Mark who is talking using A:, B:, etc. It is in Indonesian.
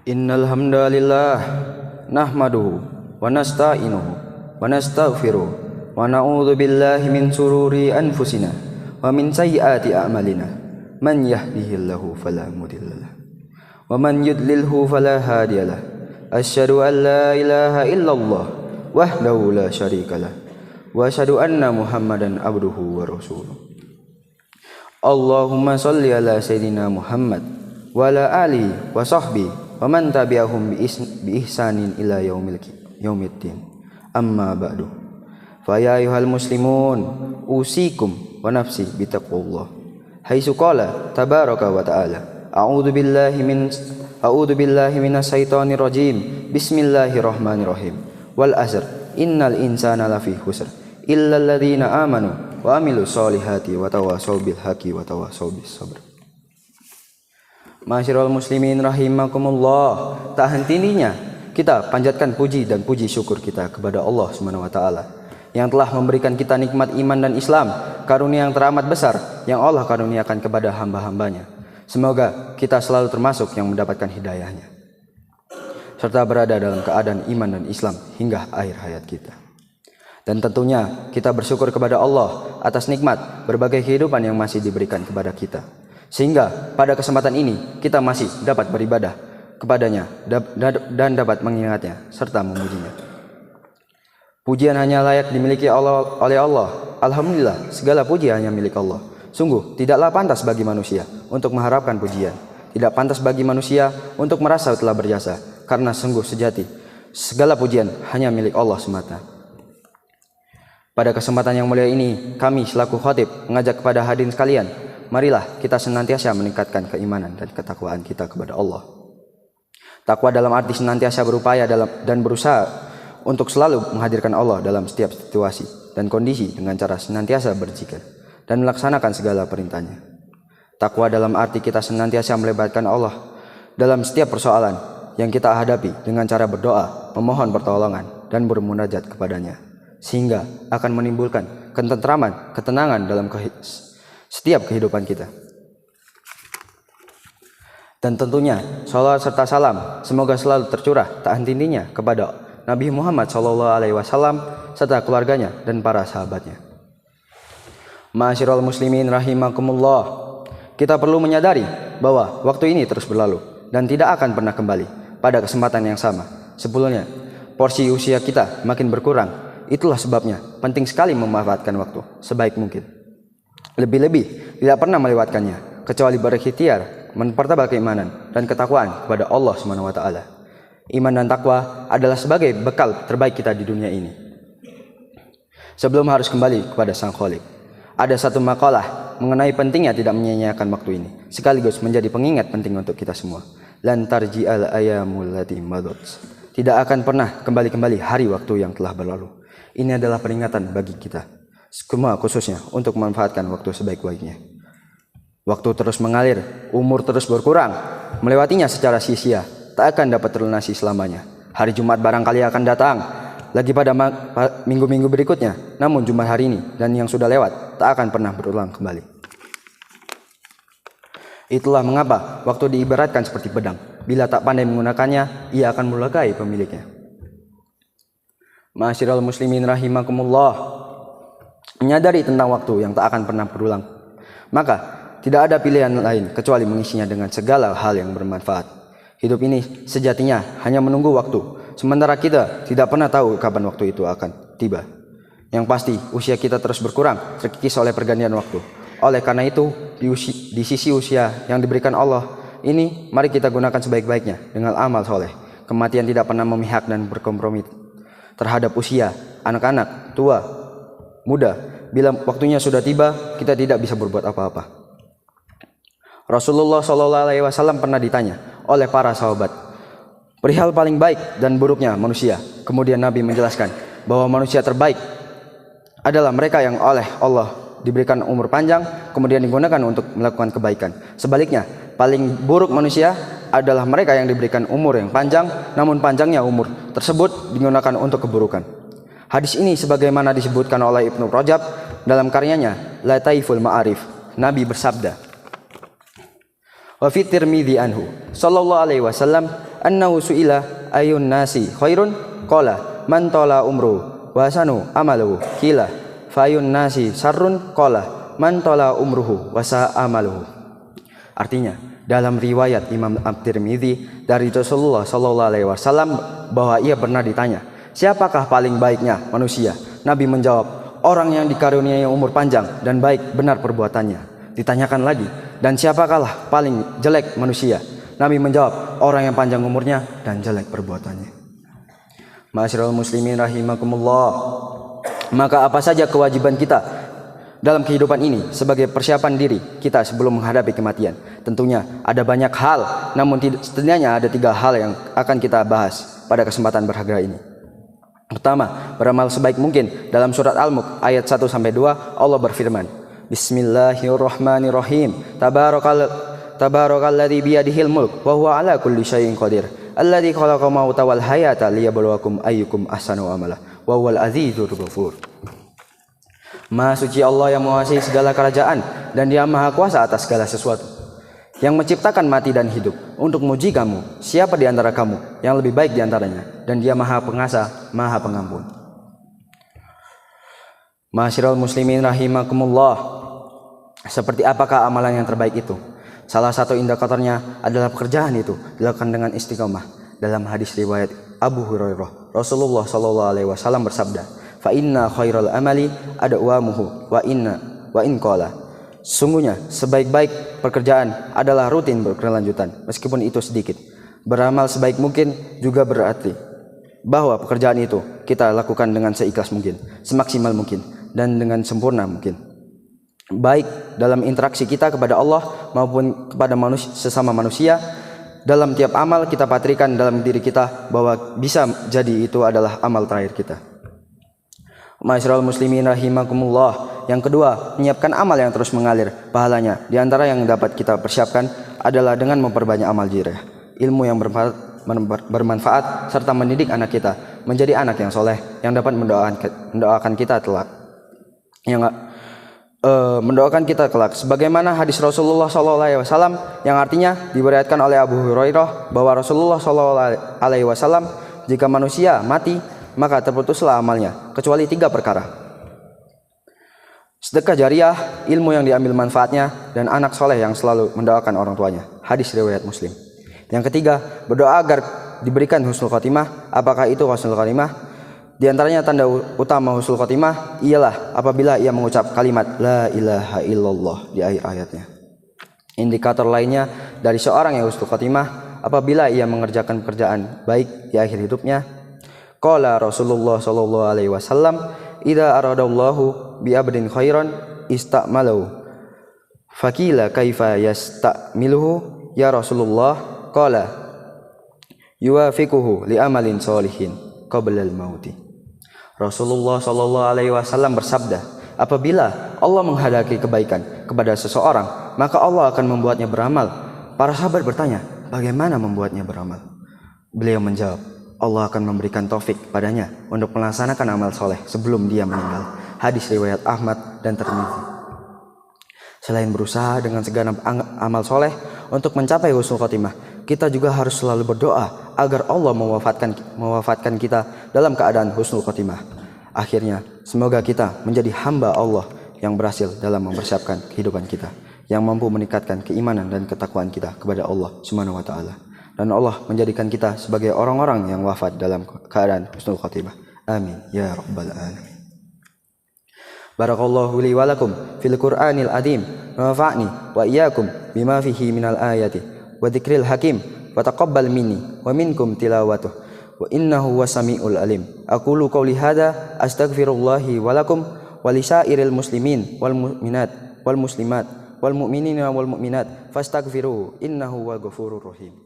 A: Innal hamdalillah nahmaduhu wa nasta'inuhu wa nastaghfiruh wa na'udzu billahi min sururi anfusina wa min sayyiati a'malina. Man yahdihillahu fala mudhillalah wa man yudlilhu fala hadiyalah. Asyhadu an la ilaha illallah wahdahu la syarikalah wa asyhadu anna Muhammadan abduhu wa rasuluh. Allahumma shalli ala sayyidina Muhammad wa ala alihi wa sahbihi wa man tabi'ahum bi ihsanin ila yaumiddin. Amma ba'du. Fa ya ayyuhal muslimun usikum wa nafsi bi taqwallah. Haitsu qala tabaraka wa ta'ala a'udzu billahi minas syaitonir rajim. Bismillahirrahmanirrahim. Wal asr innal insana lafi khusr illal ladzina amanu wa amilus solihati wa tawassaw bil haqqi wa tawassaw bis sabr. Masyiral muslimin rahimakumullah. Tak henti-hentinya kita panjatkan puji dan puji syukur kita kepada Allah Subhanahu wa taala yang telah memberikan kita nikmat iman dan Islam, karunia yang teramat besar yang Allah karuniakan kepada hamba-hambanya. Semoga kita selalu termasuk yang mendapatkan hidayahnya serta berada dalam keadaan iman dan Islam hingga akhir hayat kita. Dan tentunya kita bersyukur kepada Allah atas nikmat berbagai kehidupan yang masih diberikan kepada kita, sehingga pada kesempatan ini kita masih dapat beribadah kepadanya dan dapat mengingatnya serta memujinya. Pujian hanya layak dimiliki oleh Allah. Alhamdulillah, segala puji hanya milik Allah. Sungguh tidaklah pantas bagi manusia untuk mengharapkan pujian. Tidak pantas bagi manusia untuk merasa telah berjasa, karena sungguh sejati segala pujian hanya milik Allah semata. Pada kesempatan yang mulia ini, kami selaku khatib mengajak kepada hadirin sekalian, marilah kita senantiasa meningkatkan keimanan dan ketakwaan kita kepada Allah. Takwa dalam arti senantiasa berupaya dan berusaha untuk selalu menghadirkan Allah dalam setiap situasi dan kondisi dengan cara senantiasa berzikir dan melaksanakan segala perintahnya. Takwa dalam arti kita senantiasa melibatkan Allah dalam setiap persoalan yang kita hadapi dengan cara berdoa, memohon pertolongan dan bermunajat kepadanya, sehingga akan menimbulkan ketentraman, ketenangan dalam setiap kehidupan kita. Dan tentunya salawat serta salam semoga selalu tercurah tak henti-hentinya kepada Nabi Muhammad SAW serta keluarganya dan para sahabatnya. Ma'asyiral muslimin rahimakumullah. Kita perlu menyadari bahwa waktu ini terus berlalu dan tidak akan pernah kembali pada kesempatan yang sama. Sebelumnya, porsi usia kita makin berkurang. Itulah sebabnya penting sekali memanfaatkan waktu sebaik mungkin. Lebih-lebih tidak pernah melewatkannya kecuali berikhtiar mempertebal keimanan dan ketakwaan kepada Allah Subhanahu wa taala. Iman dan takwa adalah sebagai bekal terbaik kita di dunia ini. Sebelum harus kembali kepada Sang Khalik, ada satu makalah mengenai pentingnya tidak menyia-nyiakan waktu ini, sekaligus menjadi pengingat penting untuk kita semua. Lan tarji'al ayyamul lati madat. Tidak akan pernah kembali hari waktu yang telah berlalu. Ini adalah peringatan bagi kita semua, khususnya untuk memanfaatkan waktu sebaik-baiknya. Waktu terus mengalir, umur terus berkurang, melewatinya secara sia-sia tak akan dapat terlunasi selamanya. Hari Jumat barangkali akan datang lagi pada minggu-minggu berikutnya, namun Jumat hari ini dan yang sudah lewat tak akan pernah berulang kembali. Itulah mengapa waktu diibaratkan seperti pedang. Bila tak pandai menggunakannya, ia akan melukai pemiliknya. Ma'asyiral muslimin rahimakumullah. Menyadari tentang waktu yang tak akan pernah berulang, maka tidak ada pilihan lain kecuali mengisinya dengan segala hal yang bermanfaat. Hidup ini sejatinya hanya menunggu waktu, sementara kita tidak pernah tahu kapan waktu itu akan tiba. Yang pasti usia kita terus berkurang, terkikis oleh pergantian waktu. Oleh karena itu, di sisi usia yang diberikan Allah ini, mari kita gunakan sebaik-baiknya dengan amal soleh. Kematian tidak pernah memihak dan berkompromi terhadap usia, anak-anak, tua, muda. Bila waktunya sudah tiba, kita tidak bisa berbuat apa-apa. Rasulullah SAW pernah ditanya oleh para sahabat perihal paling baik dan buruknya manusia. Kemudian Nabi menjelaskan bahwa manusia terbaik adalah mereka yang oleh Allah diberikan umur panjang kemudian digunakan untuk melakukan kebaikan. Sebaliknya, paling buruk manusia adalah mereka yang diberikan umur yang panjang namun panjangnya umur tersebut digunakan untuk keburukan. Hadis ini sebagaimana disebutkan oleh Ibnu Rajab dalam karyanya Lataiful Ma'arif. Nabi bersabda, wa fi Tirmidzi anhu sallallahu alaihi wasallam annahu su'ila ayun nasi khairun qala man tala umru wa sanu amaluhu qila fayun nasi sarrun qala man tala umruhu wa sa amaluhu. Artinya, dalam riwayat Imam At-Tirmidzi dari Rasulullah sallallahu alaihi wasallam bahwa ia pernah ditanya, siapakah paling baiknya manusia? Nabi menjawab, orang yang dikaruniai umur panjang dan baik benar perbuatannya. Ditanyakan lagi, dan siapakah paling jelek manusia? Nabi menjawab, orang yang panjang umurnya dan jelek perbuatannya. Ma'asyiral muslimin rahimakumullah. Maka apa saja kewajiban kita dalam kehidupan ini sebagai persiapan diri kita sebelum menghadapi kematian? Tentunya ada banyak hal, namun setidaknya ada 3 hal yang akan kita bahas pada kesempatan berharga ini. Pertama, beramal sebaik mungkin. Dalam surat Al-Mulk ayat 1-2 Allah berfirman, Bismillahirrahmanirrahim. Tabarakalladzi biyadihil mulk wa huwa ala kulli syai'in qadir. Alladzi khalaqa mauta wal hayata liyabluwakum ayyukum ahsanu amala wa huwal azizur ghafur. Maha suci Allah yang menguasai segala kerajaan dan Dia maha kuasa atas segala sesuatu, yang menciptakan mati dan hidup untuk menguji kamu, siapa di antara kamu yang lebih baik di antaranya, dan Dia maha pengasah, maha pengampun. Ma'asyiral muslimin rahimakumullah. Seperti apakah amalan yang terbaik itu? Salah satu indikatornya adalah pekerjaan itu dilakukan dengan istiqomah. Dalam hadis riwayat Abu Hurairah, Rasulullah sallallahu alaihi wasallam bersabda, "Fa inna khairal amali adwamuhu wa in qala." Sungguhnya sebaik-baik pekerjaan adalah rutin berkelanjutan meskipun itu sedikit. Beramal sebaik mungkin juga berarti bahwa pekerjaan itu kita lakukan dengan seikhlas mungkin, semaksimal mungkin, dan dengan sempurna mungkin, baik dalam interaksi kita kepada Allah maupun kepada sesama manusia. Dalam tiap amal kita patrikan dalam diri kita bahwa bisa jadi itu adalah amal terakhir kita. Ma'asyiral muslimin rahimakumullah. Yang kedua, menyiapkan amal yang terus mengalir pahalanya. Di antara yang dapat kita persiapkan adalah dengan memperbanyak amal jireh, ilmu yang bermanfaat serta mendidik anak kita menjadi anak yang soleh yang dapat mendoakan kita kelak, sebagaimana hadis Rasulullah SAW yang artinya diriwayatkan oleh Abu Hurairah bahwa Rasulullah SAW, jika manusia mati maka terputuslah amalnya kecuali 3 perkara: sedekah jariah, ilmu yang diambil manfaatnya, dan anak soleh yang selalu mendoakan orang tuanya. Hadis riwayat Muslim. Yang ketiga, berdoa agar diberikan husnul khotimah. Apakah itu husnul khotimah? Di antaranya tanda utama husnul khotimah ialah apabila ia mengucap kalimat la ilaha illallah di akhir ayatnya. Indikator lainnya dari seorang yang husnul khotimah apabila ia mengerjakan pekerjaan baik di akhir hidupnya. Qala Rasulullah sallallahu alaihi wasallam, "Idza aradallahu bi abdin khairan ista'malahu." Fakila kaifa yasta'miluhu ya Rasulullah? Qala yuwafiquhu li amalin sholihin qabla al-mauti. Rasulullah sallallahu alaihi wasallam bersabda, apabila Allah menghendaki kebaikan kepada seseorang, maka Allah akan membuatnya beramal. Para sahabat bertanya, bagaimana membuatnya beramal? Beliau menjawab, Allah akan memberikan taufik padanya untuk melaksanakan amal soleh sebelum dia meninggal. Hadis riwayat Ahmad dan Tirmidzi. Selain berusaha dengan segenap amal soleh untuk mencapai husnul khotimah, kita juga harus selalu berdoa agar Allah mewafatkan kita dalam keadaan husnul khotimah. Akhirnya, semoga kita menjadi hamba Allah yang berhasil dalam mempersiapkan kehidupan kita, yang mampu meningkatkan keimanan dan ketakwaan kita kepada Allah Subhanahu wa taala. Dan Allah menjadikan kita sebagai orang-orang yang wafat dalam keadaan husnul khotimah. Amin ya rabbal alamin. Barakallahu li wa lakum fil Qur'anil azim wa nafa'ni wa iyyakum bima fihi minal ayati wa dzikril hakim wa taqabbal minni wa minkum tilawatuh wa innahu wasami'ul alim. Aqulu qawli hadza astaghfirullahi wa lakum wa lisairil muslimin wal mu'minat wal muslimat wal mu'minina wal mu'minat fastaghfiruhu innahu wal ghafurur rahim.